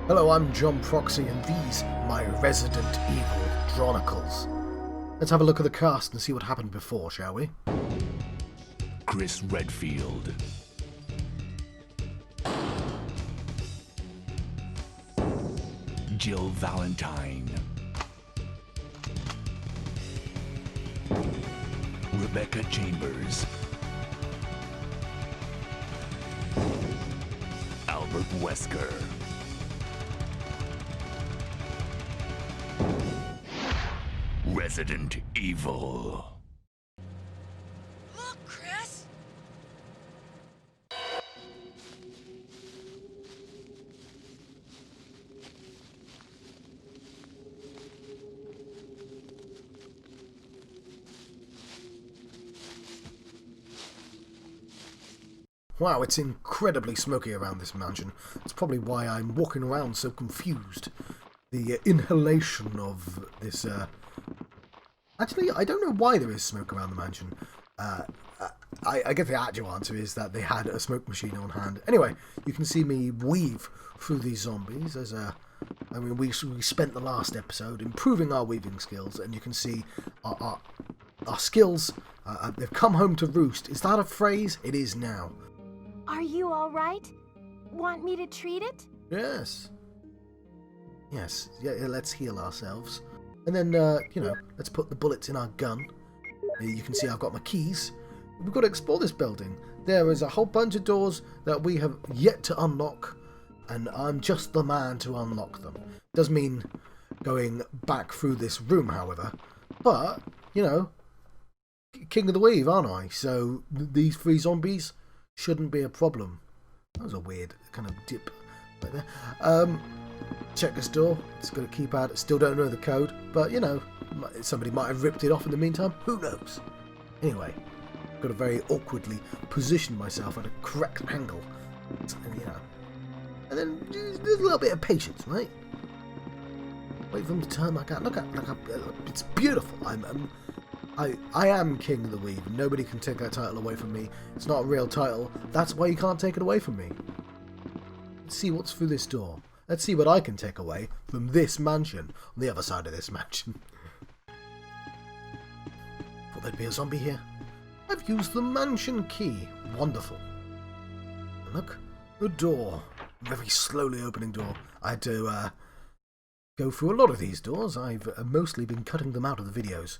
Hello, I'm John Proxy, and these my resident evil Jhronicles. Let's have a look at the cast and see what happened before, shall we? Chris Redfield, Jill Valentine, Rebecca Chambers, Albert Wesker, Resident Evil. Look, Chris! Wow, it's incredibly smoky around this mansion. That's probably why I'm walking around so confused. The inhalation of this, Actually, I don't know why there is smoke around the mansion. I guess the actual answer is that they had a smoke machine on hand. Anyway, you can see me weave through these zombies as I mean, we spent the last episode improving our weaving skills, and you can see our skills, they've come home to roost. Is that a phrase? It is now. Are you all right? Want me to treat it? Yes. Yes, yeah, let's heal ourselves. And then, you know, let's put the bullets in our gun. You can see I've got my keys. We've got to explore this building. There is a whole bunch of doors that we have yet to unlock, and I'm just the man to unlock them. Does mean going back through this room, however. But, you know, King of the Weave, aren't I? So these three zombies shouldn't be a problem. That was a weird kind of dip right there. Check this door. It's going to keep out. Still don't know the code, but you know, somebody might have ripped it off in the meantime. Who knows? Anyway, I've got to very awkwardly position myself at a correct angle, and, you know, and then just a little bit of patience, right? Wait for them to turn like that. Look, it's beautiful. I am King of the Weave. Nobody can take that title away from me. It's not a real title. That's why you can't take it away from me. Let's see what's through this door. Let's see what I can take away from this mansion, on the other side of this mansion. Thought there'd be a zombie here. I've used the mansion key. Wonderful. And look, the door. Very slowly opening door. I had to go through a lot of these doors. I've mostly been cutting them out of the videos.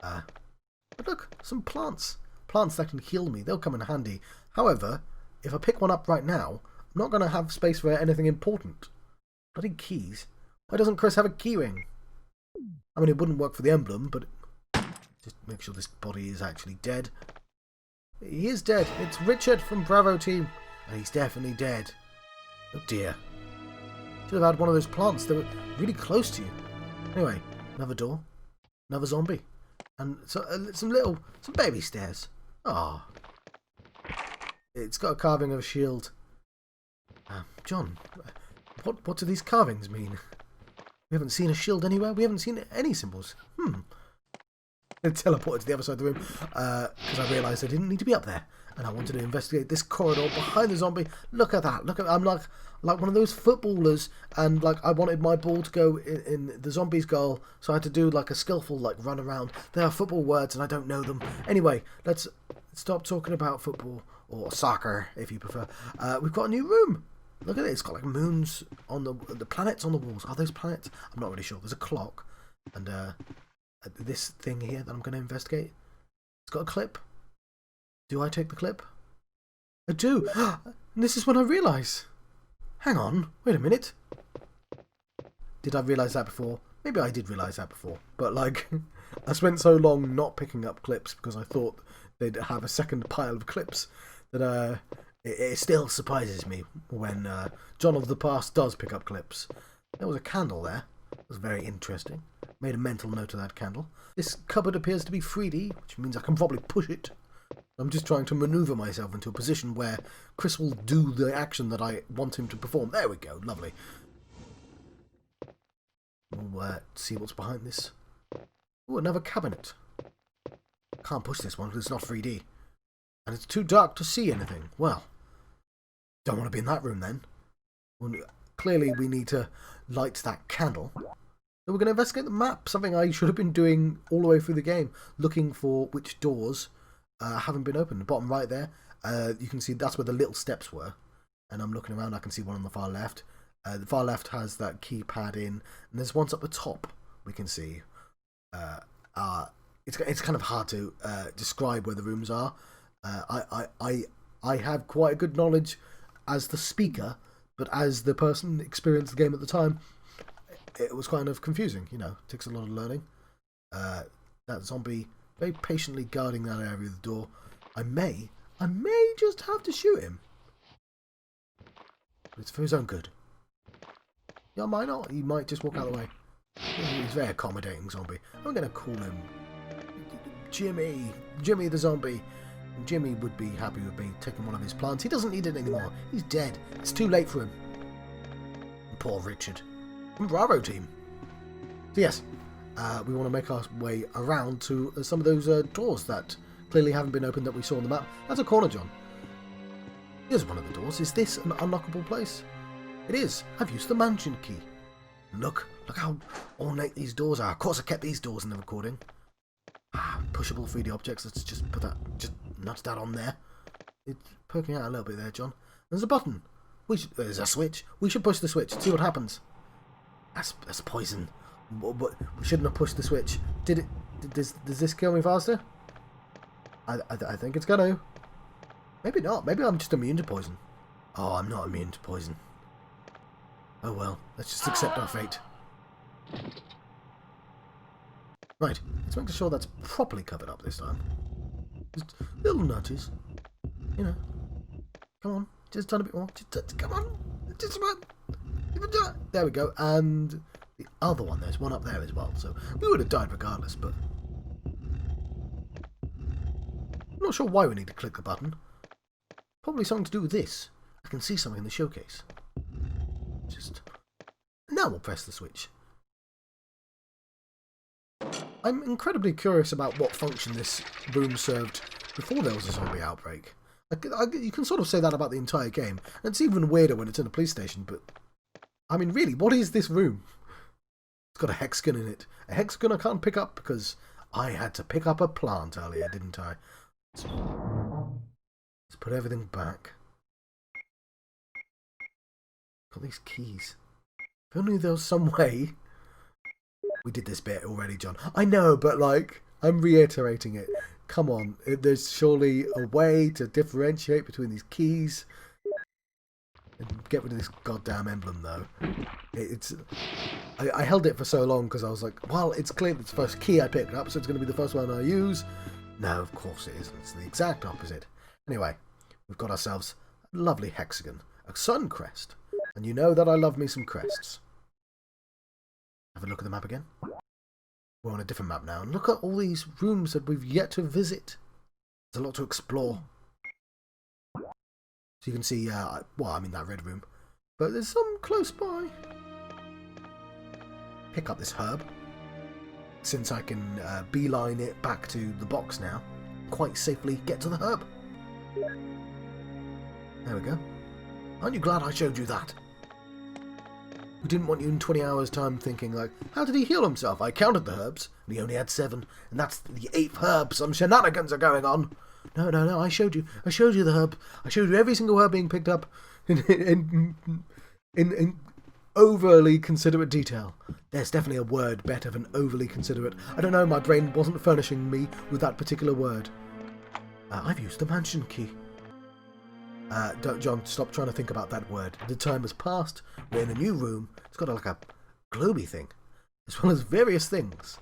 But look, some plants. Plants that can heal me. They'll come in handy. However, if I pick one up right now, I'm not going to have space for anything important. Bloody keys. Why doesn't Chris have a keyring? I mean, it wouldn't work for the emblem, but just make sure this body is actually dead. He is dead. It's Richard from Bravo Team, and he's definitely dead. Oh dear. Should have had one of those plants that were really close to you. Anyway, another door, another zombie, and so, some baby stairs. Ah, it's got a carving of a shield. John. What do these carvings mean? We haven't seen a shield anywhere. We haven't seen any symbols. I teleported to the other side of the room because I realised I didn't need to be up there, and I wanted to investigate this corridor behind the zombie. Look at that! Look at I'm like one of those footballers, and like I wanted my ball to go in the zombie's goal, so I had to do like a skillful like run around. They are football words, and I don't know them. Anyway, let's stop talking about football or soccer if you prefer. We've got a new room. Look at it, it's got like moons on the planets on the walls. Are those planets? I'm not really sure. There's a clock. And this thing here that I'm going to investigate. It's got a clip. Do I take the clip? I do. And this is when I realise. Hang on, wait a minute. Did I realise that before? Maybe I did realise that before. But like, I spent so long not picking up clips because I thought they'd have a second pile of clips that it still surprises me when John of the Past does pick up clips. There was a candle there. It was very interesting. Made a mental note of that candle. This cupboard appears to be 3D, which means I can probably push it. I'm just trying to manoeuvre myself into a position where Chris will do the action that I want him to perform. There we go. Lovely. We'll see what's behind this. Ooh, another cabinet. Can't push this one because it's not 3D. And it's too dark to see anything. Well, don't want to be in that room then. clearly we need to light that candle. So we're going to investigate the map, something I should have been doing all the way through the game, looking for which doors haven't been opened. The bottom right there, you can see that's where the little steps were. And I'm looking around, I can see one on the far left. The far left has that keypad in, and there's ones up the top we can see. It's kind of hard to describe where the rooms are. I have quite a good knowledge as the speaker, but as the person experienced the game at the time, it was kind of confusing. You know, it takes a lot of learning. That zombie very patiently guarding that area of the door. I may just have to shoot him. But it's for his own good. Yeah, I might not. He might just walk out of the way. He's a very accommodating zombie. I'm going to call him Jimmy. Jimmy the zombie. Jimmy would be happy with me taking one of his plants. He doesn't need it anymore. He's dead. It's too late for him. And poor Richard. And Bravo team. So yes, we want to make our way around to some of those doors that clearly haven't been opened that we saw on the map. That's a corner, John. Here's one of the doors. Is this an unlockable place? It is. I've used the mansion key. Look how ornate these doors are. Of course I kept these doors in the recording. Pushable 3D objects. Let's just put that, just nudge that on there. It's poking out a little bit there, John. There's a button. There's a switch. We should push the switch. See what happens. That's poison. But we shouldn't have pushed the switch. Does this kill me faster? I think it's gonna. Maybe not. Maybe I'm just immune to poison. Oh, I'm not immune to poison. Oh well. Let's just accept our fate. Right. Let's make sure that's properly covered up this time. Just little nudges. You know. Come on. Just done a bit more. Just come on. Just about. There we go. And the other one, there's one up there as well. So we would have died regardless, but I'm not sure why we need to click the button. Probably something to do with this. I can see something in the showcase. Just now we'll press the switch. I'm incredibly curious about what function this room served before there was a zombie outbreak. You can sort of say that about the entire game, and it's even weirder when it's in a police station, but I mean, really, what is this room? It's got a hexagon in it. A hexagon I can't pick up because I had to pick up a plant earlier, didn't I? So, let's put everything back. Got these keys. If only there was some way. We did this bit already, John. I know, but like, I'm reiterating it. Come on, there's surely a way to differentiate between these keys. And get rid of this goddamn emblem, though. I held it for so long because I was like, well, it's clear it's the first key I picked up, so it's going to be the first one I use. No, of course it isn't. It's the exact opposite. Anyway, we've got ourselves a lovely hexagon, a sun crest. And you know that I love me some crests. Have a look at the map again. We're on a different map now, and look at all these rooms that we've yet to visit. There's a lot to explore. So you can see, well, I mean that red room, but there's some close by. Pick up this herb, since I can beeline it back to the box now. Quite safely get to the herb. There we go. Aren't you glad I showed you that? We didn't want you in 20 hours time thinking like, how did he heal himself? I counted the herbs, and he only had 7, and that's the 8th herb. Some shenanigans are going on. No, I showed you the herb. I showed you every single herb being picked up in overly considerate detail. There's definitely a word better than overly considerate. I don't know, my brain wasn't furnishing me with that particular word. I've used the mansion key. John, stop trying to think about that word. The time has passed. We're in a new room. It's got like a globy thing, as well as various things.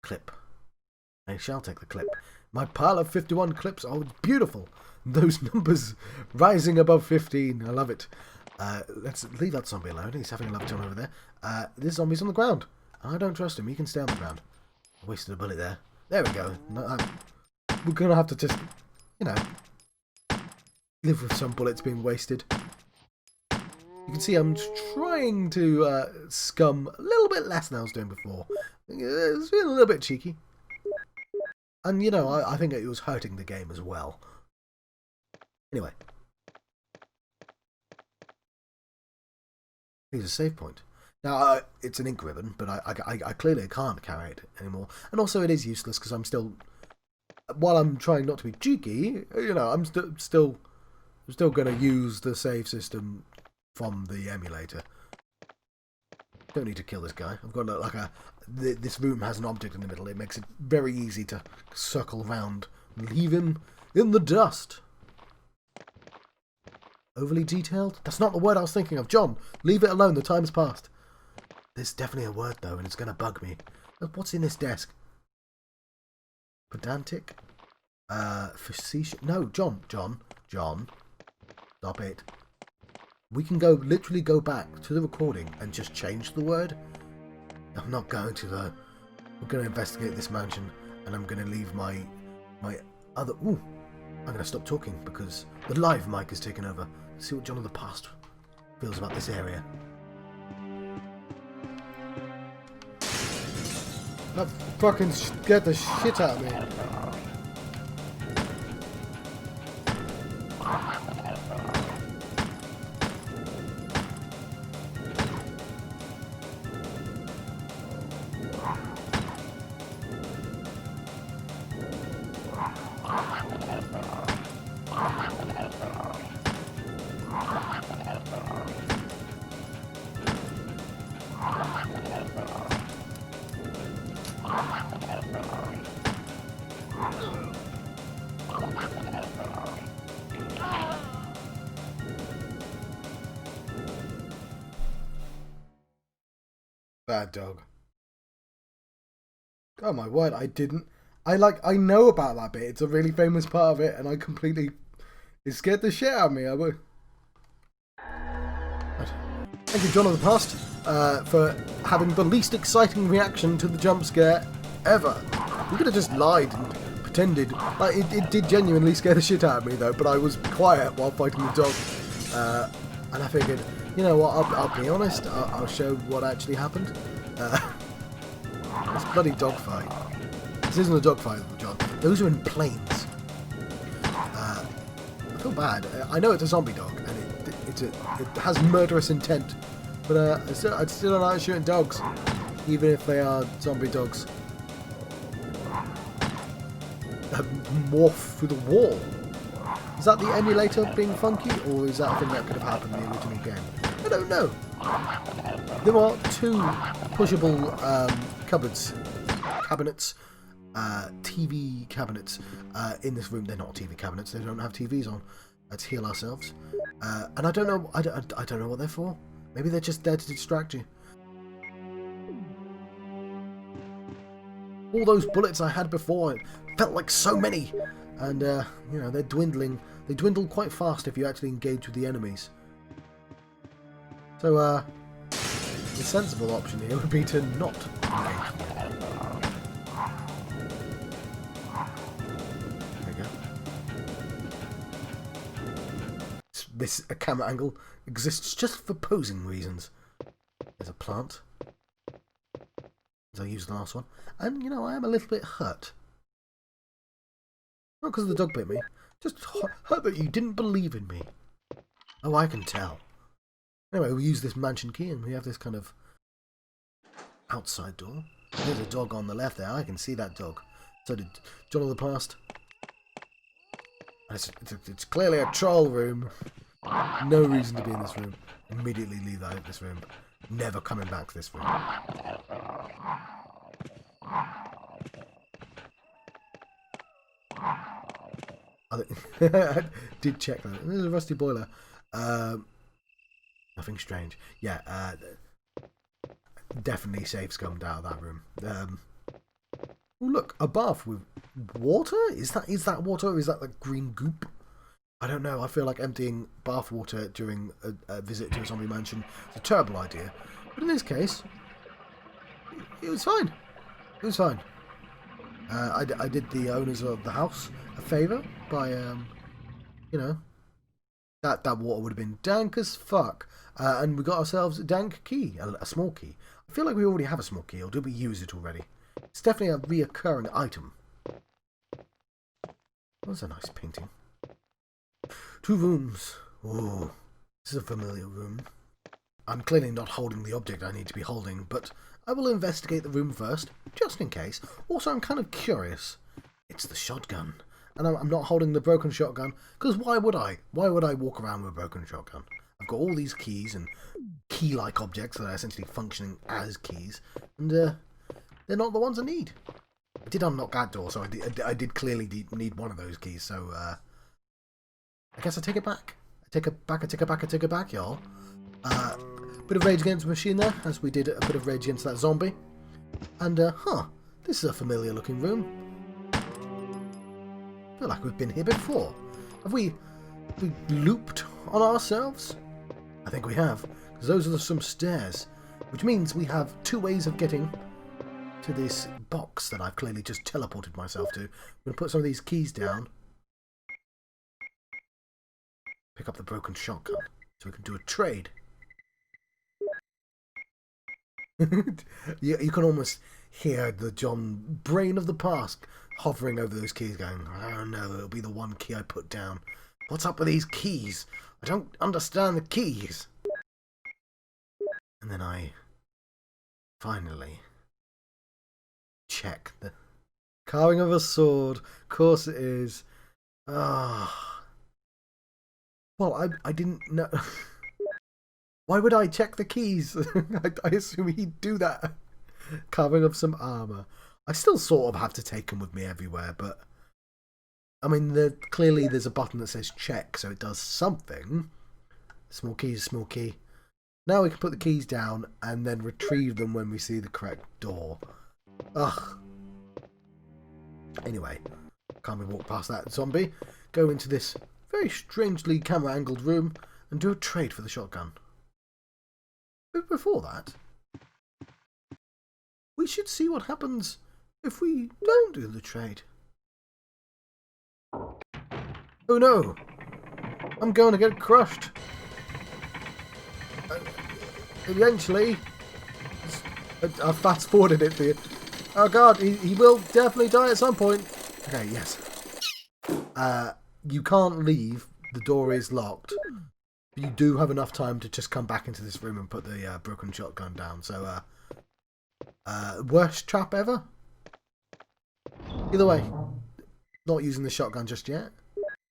Clip. I shall take the clip. My pile of 51 clips. Oh, it's beautiful. Those numbers rising above 15. I love it. Let's leave that zombie alone. He's having a lovely time over there. This zombie's on the ground. I don't trust him. He can stay on the ground. I wasted a bullet there. There we go. We're going to have to just, you know, live with some bullets being wasted. You can see I'm trying to scum a little bit less than I was doing before. It's feeling a little bit cheeky. And, you know, I think it was hurting the game as well. Anyway. Here's a save point. Now, it's an ink ribbon, but I clearly can't carry it anymore. And also it is useless because I'm still... While I'm trying not to be cheeky, you know, I'm still going to use the save system from the emulator. Don't need to kill this guy. I've got like this room has an object in the middle. It makes it very easy to circle around and leave him in the dust. Overly detailed? That's not the word I was thinking of. John, leave it alone. The time's passed. There's definitely a word, though, and it's going to bug me. What's in this desk? Pedantic? Facetious? No, John. Stop it. We can literally go back to the recording and just change the word. I'm not going to, though. We're going to investigate this mansion, and I'm going to leave my other... Ooh! I'm going to stop talking because the live mic is taking over. Let's see what John of the Past feels about this area. That fucking scared the shit out of me. Bad dog. Oh my word, I didn't. I know about that bit. It's a really famous part of it, and I completely... It scared the shit out of me. Thank you, John of the Past, for having the least exciting reaction to the jump scare ever. You could have just lied and pretended. Like, it did genuinely scare the shit out of me, though, but I was quiet while fighting the dog. And I figured, you know what, I'll be honest, I'll show what actually happened. This bloody dogfight. This isn't a dogfight, John. Those are in planes. I feel bad. I know it's a zombie dog, and it has murderous intent, but I'd still don't like shooting dogs, even if they are zombie dogs. That morph through the wall. Is that the emulator being funky, or is that a thing that could have happened in the original game? I don't know. There are two pushable cabinets, TV cabinets in this room. They're not TV cabinets. They don't have TVs on. Let's heal ourselves. And I don't know. I don't know what they're for. Maybe they're just there to distract you. All those bullets I had before, it felt like so many. And, you know, they're dwindling. They dwindle quite fast if you actually engage with the enemies. So, the sensible option here would be to not engage with them. There you go. This camera angle exists just for posing reasons. There's a plant. As I used the last one. And, you know, I am a little bit hurt. Not because the dog bit me. Just hurt that you didn't believe in me. Oh, I can tell. Anyway, we use this mansion key and we have this kind of outside door. There's a dog on the left there. I can see that dog. So did John of the Past. It's clearly a troll room. No reason to be in this room. Immediately leave out of this room. Never coming back to this room. I did check that. There's a rusty boiler. Nothing strange. Yeah, definitely safe scummed out of that room. Oh, look, a bath with water? Is that water or is that like green goop? I don't know. I feel like emptying bath water during a visit to a zombie mansion is a terrible idea. But in this case, it was fine. It was fine. I did the owners of the house a favour by, you know, that water would have been dank as fuck. And we got ourselves a dank key, a small key. I feel like we already have a small key, or did we use it already? It's definitely a reoccurring item. That's a nice painting. 2 rooms. Oh, this is a familiar room. I'm clearly not holding the object I need to be holding, but I will investigate the room first, just in case. Also, I'm kind of curious. It's the shotgun. And I'm not holding the broken shotgun, because why would I? Why would I walk around with a broken shotgun? I've got all these keys and key-like objects that are essentially functioning as keys, and they're not the ones I need. I did unlock that door, so I did clearly need one of those keys, so I guess I take it back. I take it back, y'all. Bit of Rage Against the Machine there, as we did a bit of Rage Against that zombie. And, this is a familiar looking room. I feel like we've been here before. Have we looped on ourselves? I think we have, because those are some stairs, which means we have two ways of getting to this box that I've clearly just teleported myself to. I'm going to put some of these keys down. Pick up the broken shotgun, so we can do a trade. you can almost hear the John brain of the past hovering over those keys going, oh no, it'll be the one key I put down. What's up with these keys? I don't understand the keys. And then I finally check the carving of a sword. Of course it is. Ah. Well, I didn't know. Why would I check the keys? I assume he'd do that. Carving of some armour. I still sort of have to take them with me everywhere, but I mean, clearly there's a button that says check, so it does something. Small key is small key. Now we can put the keys down and then retrieve them when we see the correct door. Ugh. Anyway, can't we walk past that zombie? Go into this very strangely camera-angled room and do a trade for the shotgun. But before that, we should see what happens if we don't do the trade. Oh no! I'm going to get crushed. Eventually, I fast forwarded it for you. Oh god, he will definitely die at some point. Okay, yes. You can't leave. The door is locked. You do have enough time to just come back into this room and put the broken shotgun down. So, worst trap ever? Either way, not using the shotgun just yet.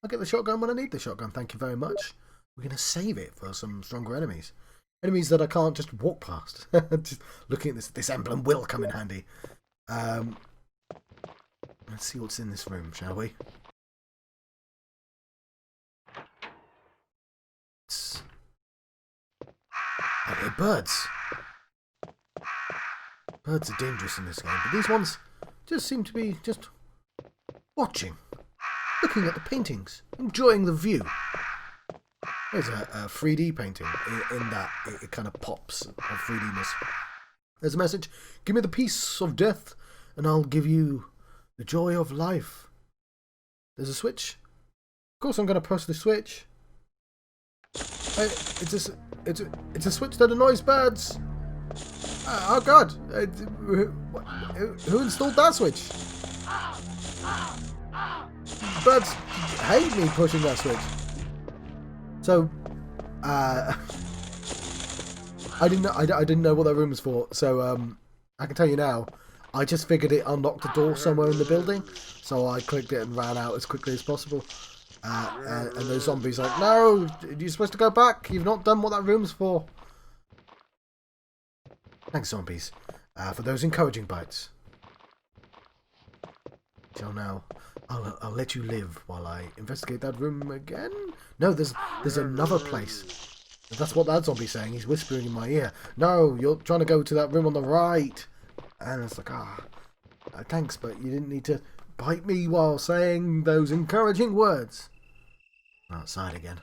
I'll get the shotgun when I need the shotgun. Thank you very much. We're going to save it for some stronger enemies. Enemies that I can't just walk past. Just looking at this emblem will come in handy. Let's see what's in this room, shall we? Birds. Birds are dangerous in this game, but these ones just seem to be just watching, looking at the paintings, enjoying the view. There's a 3D painting in that it kind of pops of 3Dness. There's a message: give me the peace of death and I'll give you the joy of life. There's a switch. Of course I'm going to press the switch. It's a switch that annoys birds. Oh god! Who installed that switch? Birds hate me pushing that switch. So, I didn't know what that room was for. So, I can tell you now. I just figured it unlocked a door somewhere in the building, so I clicked it and ran out as quickly as possible. And those zombies are like, no, you're supposed to go back. You've not done what that room's for. Thanks, zombies, for those encouraging bites. So now, I'll let you live while I investigate that room again. No, there's another place. That's what that zombie's saying. He's whispering in my ear. No, you're trying to go to that room on the right. And it's like, thanks, but you didn't need to bite me while saying those encouraging words. Outside again.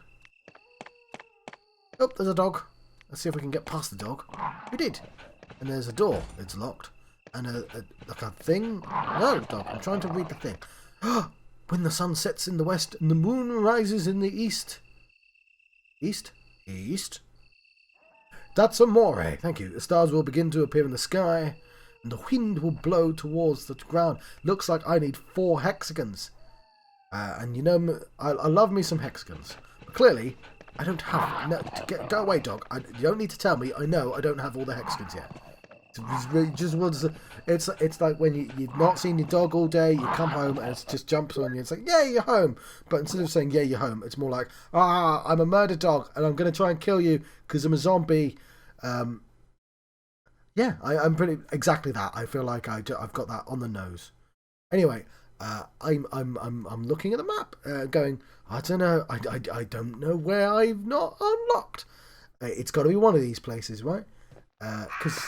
Oh, there's a dog. Let's see if we can get past the dog. We did. And there's a door. It's locked. And like a thing. No, dog. I'm trying to read the thing. When the sun sets in the west and the moon rises in the east. East? East? That's amore. Thank you. The stars will begin to appear in the sky. And the wind will blow towards the ground. Looks like I need 4 hexagons. And you know, I love me some hexagons. But clearly, I don't have... No, go away, dog. You don't need to tell me. I know I don't have all the hexagons yet. It's like when you've not seen your dog all day, you come home and it just jumps on you. It's like, yeah, you're home. But instead of saying, yeah, you're home, it's more like, I'm a murder dog and I'm going to try and kill you because I'm a zombie. Yeah, I'm pretty exactly that. I feel like I've got that on the nose. Anyway, I'm looking at the map, going, I don't know, I don't know where I've not unlocked. It's got to be one of these places, right? Because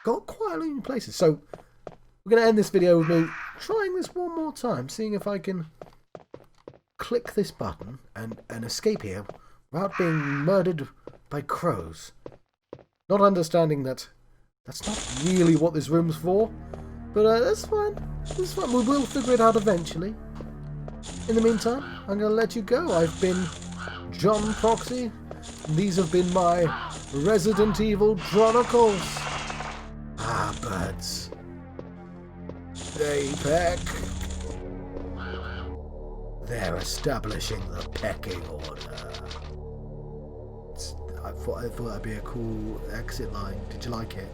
got quite a lot of places. So we're going to end this video with me trying this one more time, seeing if I can click this button and escape here without being murdered by crows. Not understanding that that's not really what this room's for, but that's fine. That's fine. We will figure it out eventually. In the meantime, I'm going to let you go. I've been John Proxy. These have been my Resident Evil Jhronicles. Ah, birds. They peck. They're establishing the pecking order. I thought that'd be a cool exit line. Did you like it?